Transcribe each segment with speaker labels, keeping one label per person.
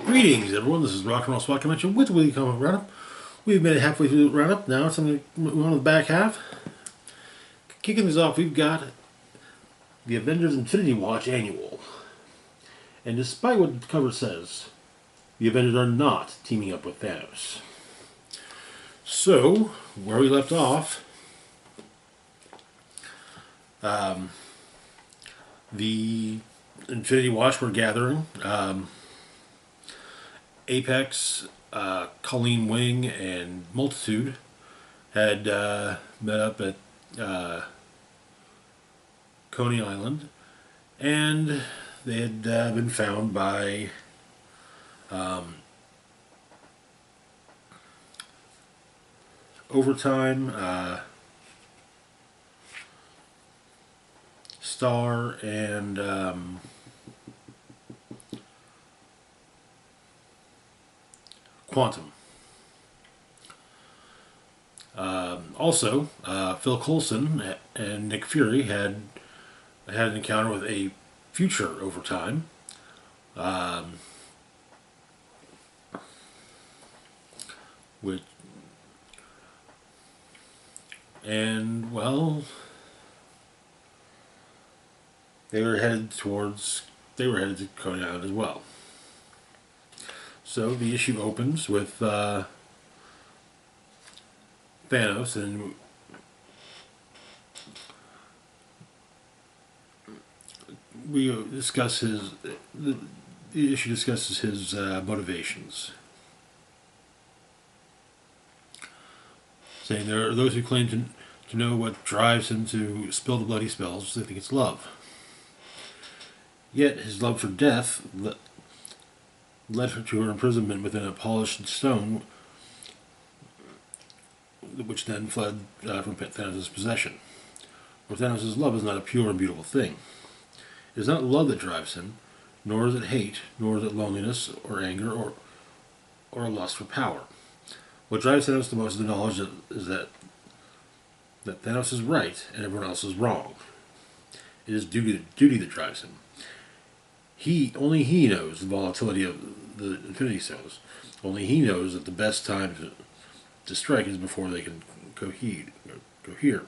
Speaker 1: Greetings, everyone. This is Rock and Roll Spot Convention with the Weekly Comic Roundup. We've made it halfway through the roundup now, so I'm going to move on to the back half. Kicking this off, we've got the Avengers Infinity Watch Annual. And despite what the cover says, the Avengers are not teaming up with Thanos. So, where we left off, the Infinity Watch were gathering. Apex, Colleen Wing, and Multitude had met up at Coney Island, and they had been found by Overtime, Star, and Quantum. Also, Phil Coulson and Nick Fury had an encounter with a future Overtime. Which, and well, they were headed to Coney Island as well. So the issue opens with Thanos, and we discuss the issue discusses his motivations, saying there are those who claim to know what drives him to spill the bloody spells. They think it's love. Yet his love for death led her to her imprisonment within a polished stone, which then fled from Thanos' possession. For Thanos' love is not a pure and beautiful thing. It is not love that drives him, nor is it hate, nor is it loneliness, or anger, or a lust for power. What drives Thanos the most is the knowledge that Thanos is right and everyone else is wrong. It is duty that drives him. Only he knows the volatility of the Infinity Stones. Only he knows that the best time to strike is before they can cohere.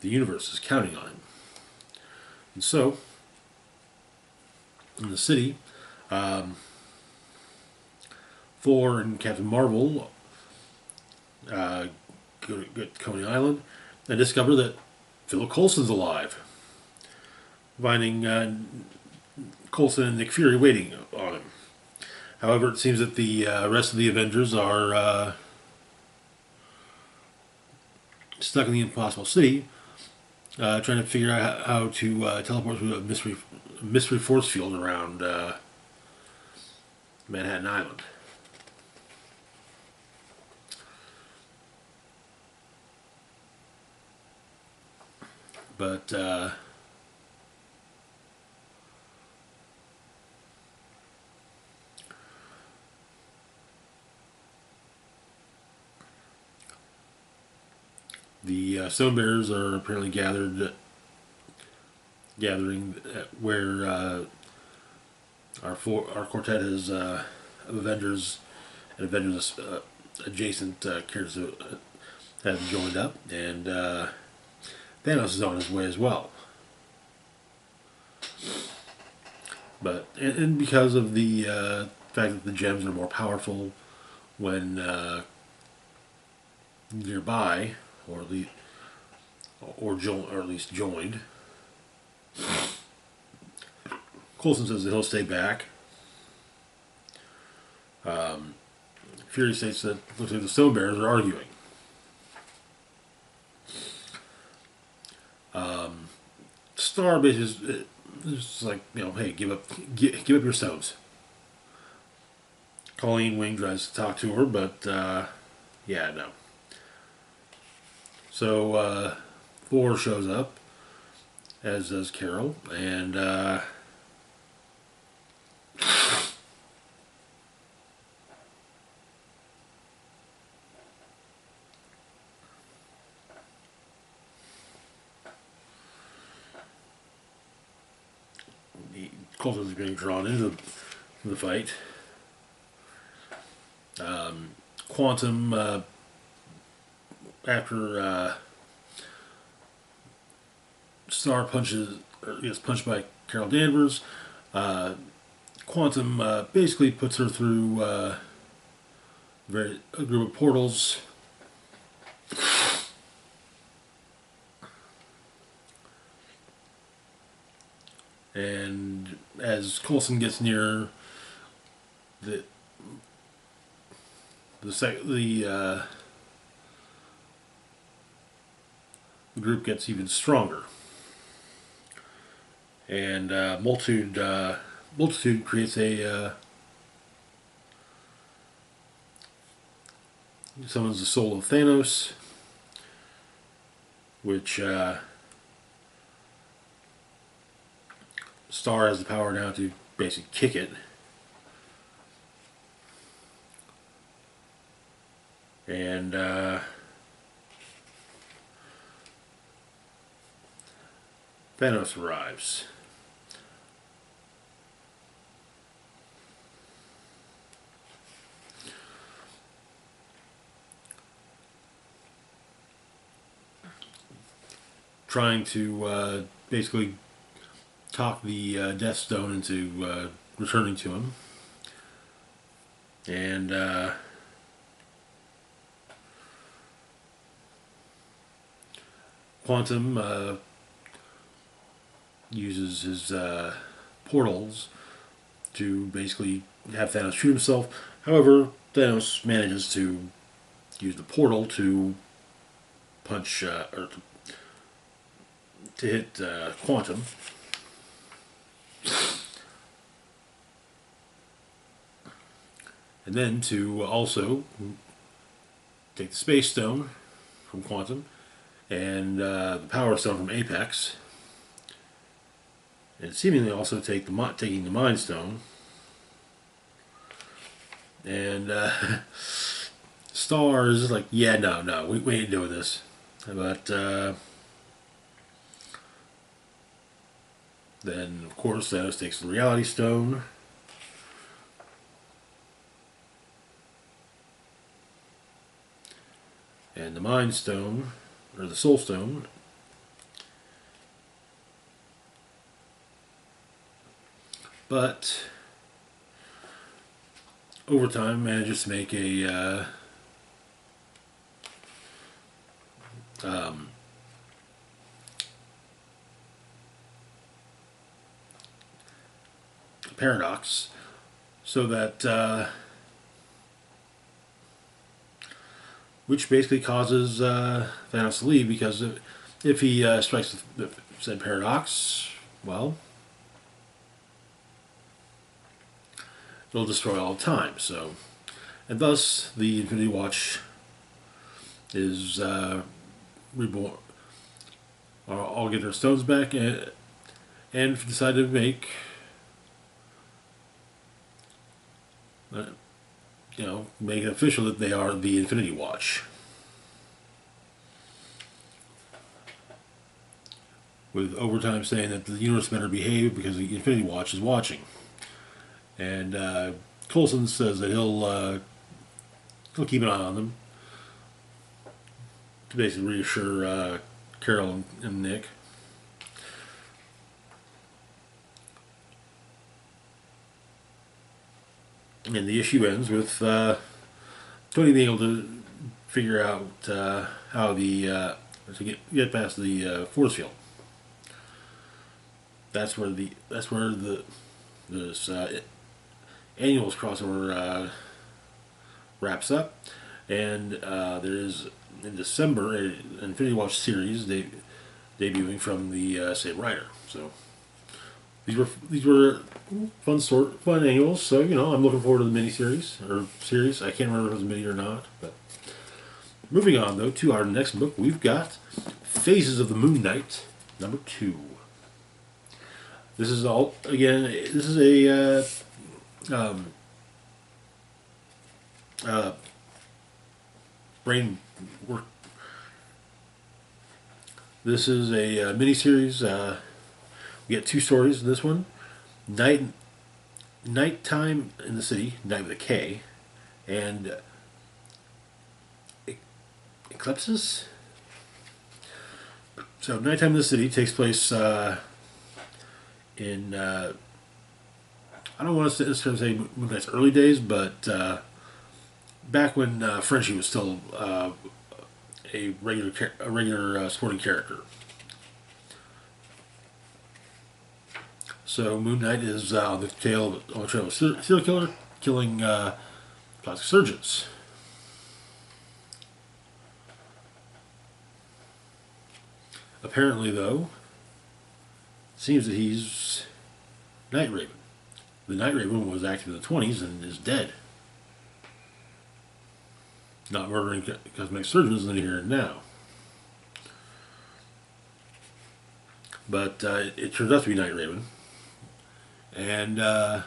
Speaker 1: The universe is counting on him. And so, in the city, Thor and Captain Marvel go to Coney Island and discover that Phil Coulson's alive, finding Coulson and Nick Fury waiting on him. However, it seems that the rest of the Avengers are stuck in the Impossible City, trying to figure out how to teleport through a mystery force field around Manhattan Island. But the Stone Bears are apparently gathering where our quartet of Avengers and Avengers adjacent characters have joined up, and Thanos is on his way as well. But and because of the fact that the gems are more powerful when nearby, or at least joined, Coulson says that he'll stay back. Fury states that looks like the Stone Bears are arguing. Star basically is like, hey, give up your stones. Colleen Wing tries to talk to her, but yeah, no. So Thor shows up, as does Carol, and Coulson is being drawn into the fight. Quantum, after Star gets punched by Carol Danvers, uh, Quantum basically puts her through a group of portals. And as Coulson gets near the the group gets even stronger, and Multitude creates summons the soul of Thanos, which Star has the power now to basically kick it. And Thanos arrives. Trying to basically talk the Death Stone into returning to him. And Quantum uses his portals to basically have Thanos shoot himself. However, Thanos manages to use the portal to punch or to hit Quantum. And then to also take the Space Stone from Quantum and the Power Stone from Apex, and seemingly also taking the Mind Stone. And Star is like, yeah, no, we ain't doing this. But then, of course, Thanos takes the Reality Stone. And the Mind Stone, or the Soul Stone. But Overtime manages to make a paradox, so that which basically causes Thanos to leave, because if he strikes the said paradox, well, it'll destroy all time. So, and thus the Infinity Watch is reborn. All get their stones back, and decided to make make it official that they are the Infinity Watch. With Overtime saying that the universe better behave because the Infinity Watch is watching. And Coulson says that he'll keep an eye on them to basically reassure Carol and Nick. And the issue ends with Tony being able to figure out how to get past the force field. That's where this annuals crossover wraps up, and there is in December an Infinity Watch series debuting from the same writer. So these were fun annuals. So I'm looking forward to the miniseries or series. I can't remember if it was a mini or not. But moving on though to our next book, we've got Phases of the Moon Knight #2. This is all again. This is a brain work. This is a miniseries. We get 2 stories in this one: Nighttime in the City, Night with a K, And eclipses? So Nighttime in the City takes place in, I don't want to say Moon Knight's early days, but back when Frenchie was still a regular sporting character. So Moon Knight is on the trail of a serial killer killing plastic surgeons. Apparently, though, it seems that he's Night Raven. The Night Raven was active in the 20s and is dead. Not murdering cosmetic surgeons in the here and now. But it turns out to be Night Raven. And Night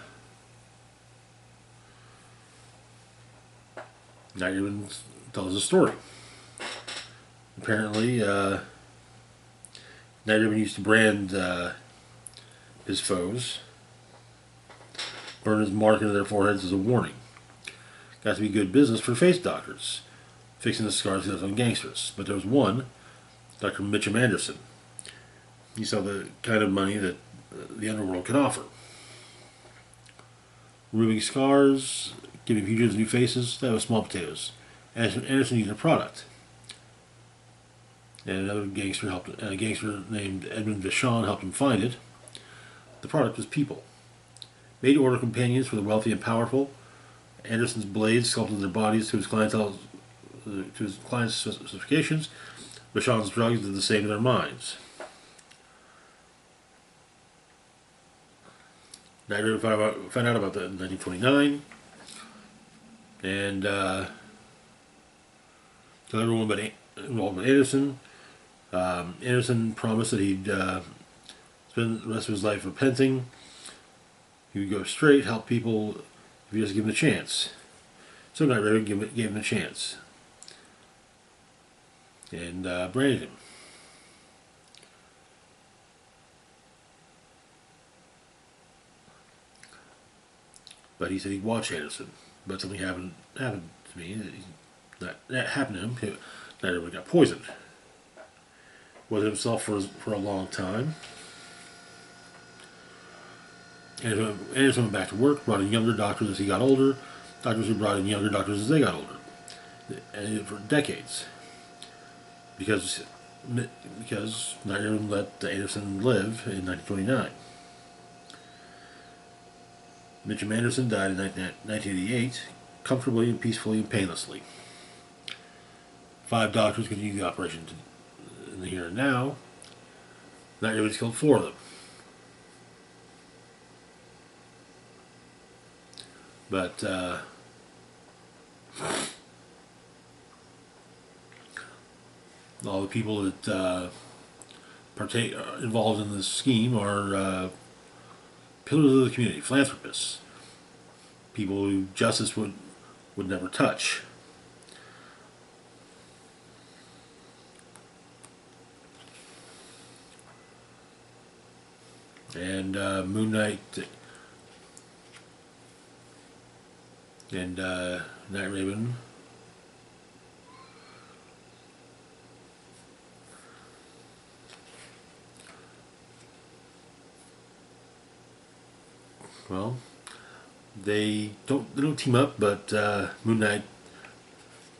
Speaker 1: Raven tells a story. Apparently, Night Raven used to brand his foes, burn his mark into their foreheads as a warning. Got to be good business for face doctors, fixing the scars he left on gangsters. But there was one, Dr. Mitchum Anderson. He saw the kind of money that the underworld could offer. Removing scars, giving fugitives new faces, that was small potatoes. Anderson needed a product. And another gangster a gangster named Edmund Vachon helped him find it. The product was people. Made to order companions for the wealthy and powerful. Anderson's blades sculpted their bodies to his client's specifications. Vachon's drugs did the same to their minds. Night Raven found out about that in 1929, and told everyone but involved with Anderson. Anderson promised that he'd spend the rest of his life repenting. He would go straight, help people if he just give him a chance. So Night Raven gave him a chance, and branded him. But he said he'd watch Anderson. But something happened to me. That happened to him. Night Raven got poisoned. Was himself for a long time. Anderson went back to work, brought in younger doctors as he got older. Doctors who brought in younger doctors as they got older. And for decades. Because Night Raven let Anderson live in 1929. Mitchum Anderson died in 1988, comfortably and peacefully and painlessly. 5 doctors continued the operation in the here and now. Night Raven's killed 4 of them. But all the people that are involved in this scheme are pillars of the community, philanthropists, people who justice would never touch. And Moon Knight and Night Raven well, they don't team up, but Moon Knight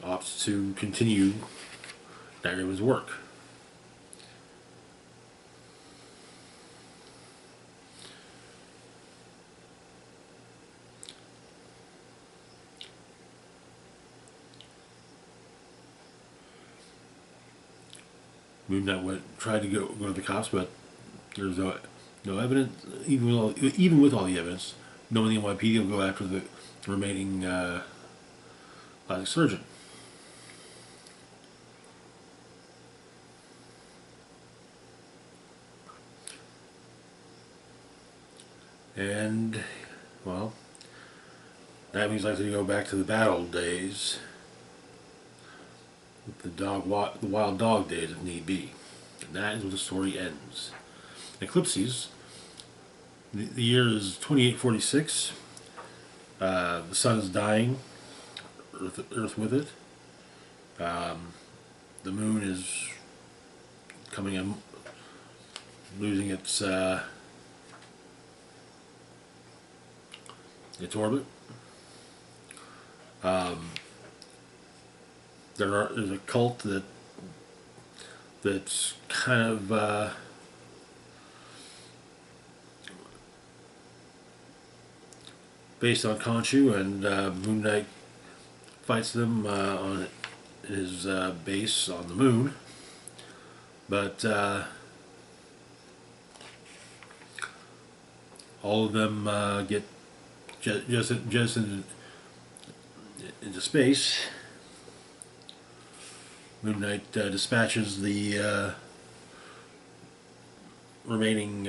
Speaker 1: opts to continue Night Raven's work. Moon Knight tried to go to the cops, but there's no evidence. Even with all the evidence, no one in the NYPD will go after the remaining plastic surgeon. And well, that means likely to go back to the bad old days. With the wild dog days if need be. And that is where the story ends. Eclipses, the year is 2846. The sun is dying Earth with it. The moon is coming in, losing its orbit. There's a cult that's kind of based on Khonshu, and Moon Knight fights them on his base on the moon. But all of them get just into space. Moon Knight dispatches the remaining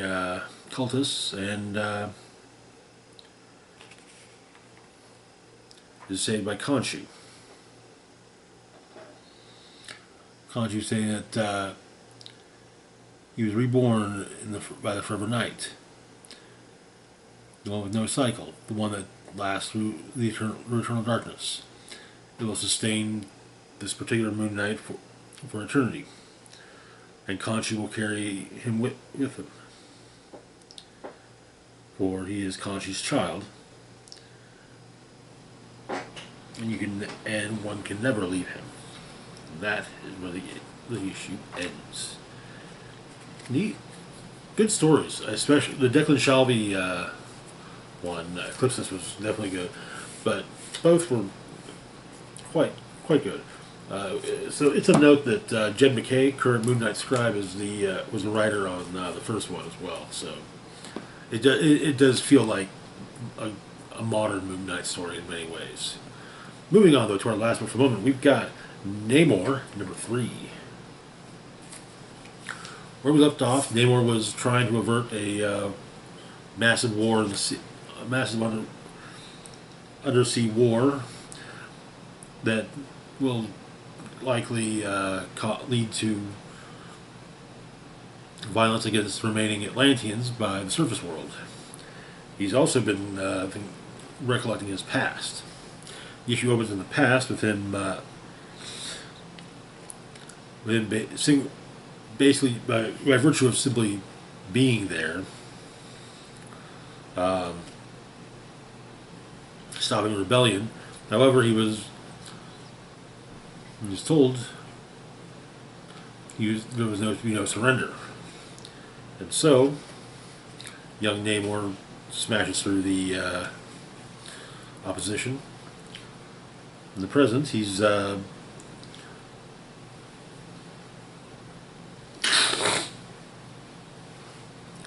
Speaker 1: cultists and is saved by Khonshu. Khonshu saying that he was reborn by the Forever Night, the one with no cycle, the one that lasts through the eternal darkness. It will sustain this particular Moon Knight for eternity, and Khonshu will carry him with him, for he is Khonshu's child, and one can never leave him. That is where the issue ends. Neat, good stories, especially the Declan Shalvey one. Eclipsis was definitely good, but both were quite good. So it's a note that Jed MacKay, current Moon Knight scribe, was the writer on the first one as well. So it does feel like a modern Moon Knight story in many ways. Moving on though to our last one for the moment, we've got Namor number 3. Where we left off, Namor was trying to avert a massive war in the sea, a massive undersea war that will likely lead to violence against remaining Atlanteans by the surface world. He's also been recollecting his past. The issue opens in the past with him basically by virtue of simply being there, stopping rebellion. However, he was told there was no surrender, and so young Namor smashes through the opposition. In the present, he's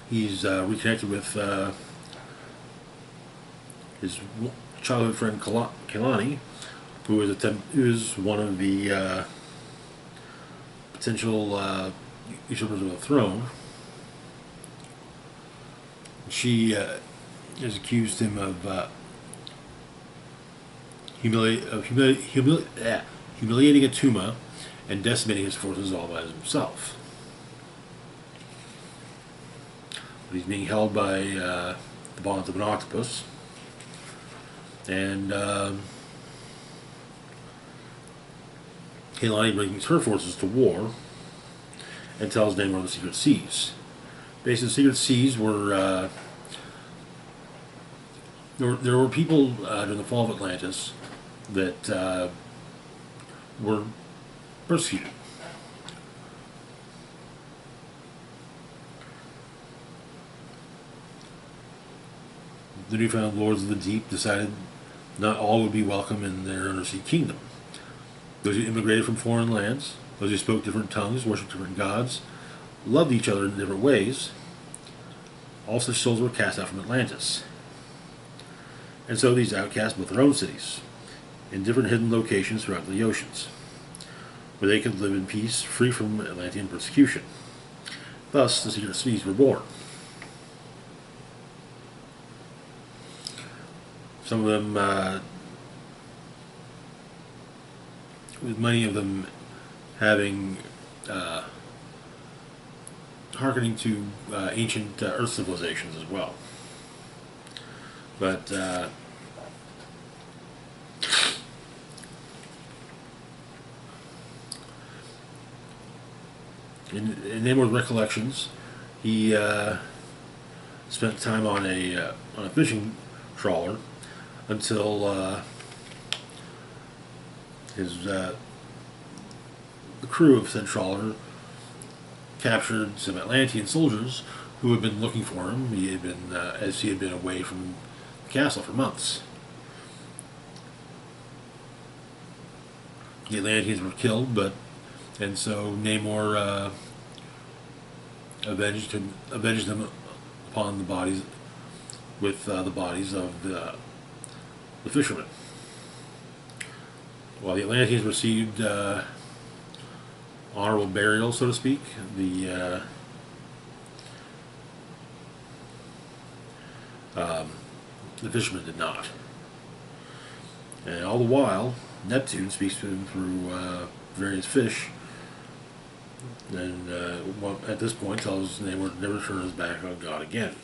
Speaker 1: reconnected with his childhood friend Kalani, who is one of the potential usurpers of the throne. She has accused him of humiliating Atuma and decimating his forces all by himself. But he's being held by the bonds of an octopus, and Kalani brings her forces to war and tells Namor the secret seas. Basically, the secret seas were there were people during the fall of Atlantis that were persecuted. The newfound lords of the deep decided not all would be welcome in their undersea kingdom. Those who immigrated from foreign lands, those who spoke different tongues, worshipped different gods, loved each other in different ways, all such souls were cast out from Atlantis. And so these outcasts built their own cities, in different hidden locations throughout the oceans, where they could live in peace, free from Atlantean persecution. Thus, the secret cities were born. Some of them, with many of them having, hearkening to ancient Earth civilizations as well. But In Namor's recollections, he spent time on a fishing trawler until his the crew of said trawler captured some Atlantean soldiers who had been looking for him. He had been as he had been away from the castle for months. The Atlanteans were killed, and so Namor avenged them upon the bodies with the bodies of the fishermen. While the Atlanteans received honorable burial, so to speak, the fishermen did not. And all the while, Neptune speaks to him through various fish, and at this point tells Namor to never turn his back on God again.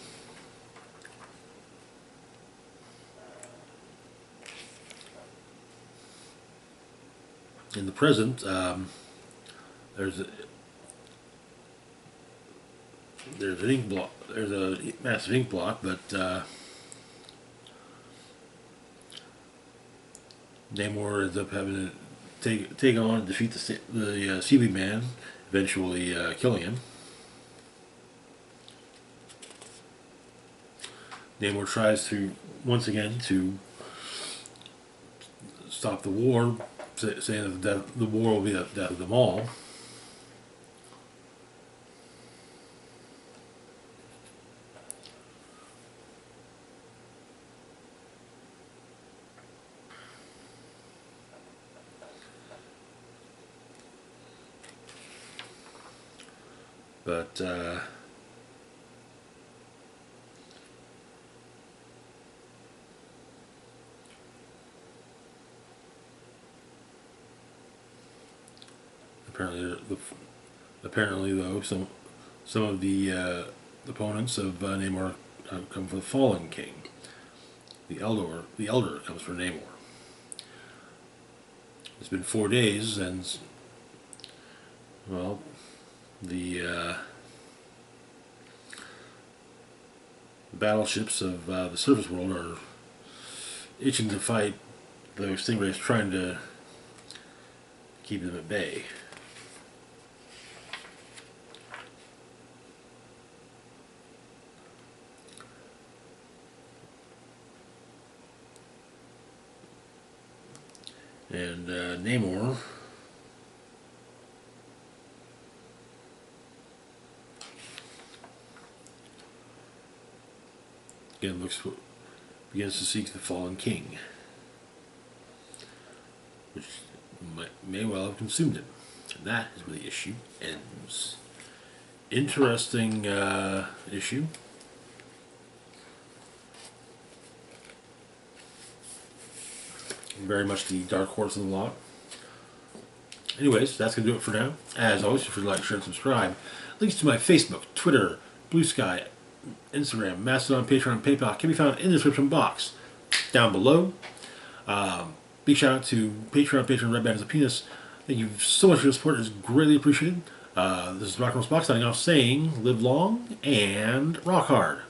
Speaker 1: In the present, there's a, there's an ink block. There's a massive ink block, but Namor ends up having to take on and defeat the Seaweed Man, eventually killing him. Namor tries to once again to stop the war, saying that the war will be the death of them all. But apparently, though, some of the opponents of Namor come from the Fallen King. The Elder comes from Namor. It's been 4 days, and well, the battleships of the surface world are itching to fight the Stingrays, trying to keep them at bay. And Namor again begins to seek the fallen king, which may well have consumed him. And that is where the issue ends. Interesting issue. Very much the dark horse of the lot. Anyways, that's going to do it for now. As always, if you'd like, share, and subscribe. Links to my Facebook, Twitter, Blue Sky, Instagram, Mastodon, Patreon, and PayPal can be found in the description box down below. Big shout out to Patreon, Red Band as a Penis. Thank you so much for your support. It's greatly appreciated. This is Rock and Roll Spock signing off saying, live long and rock hard.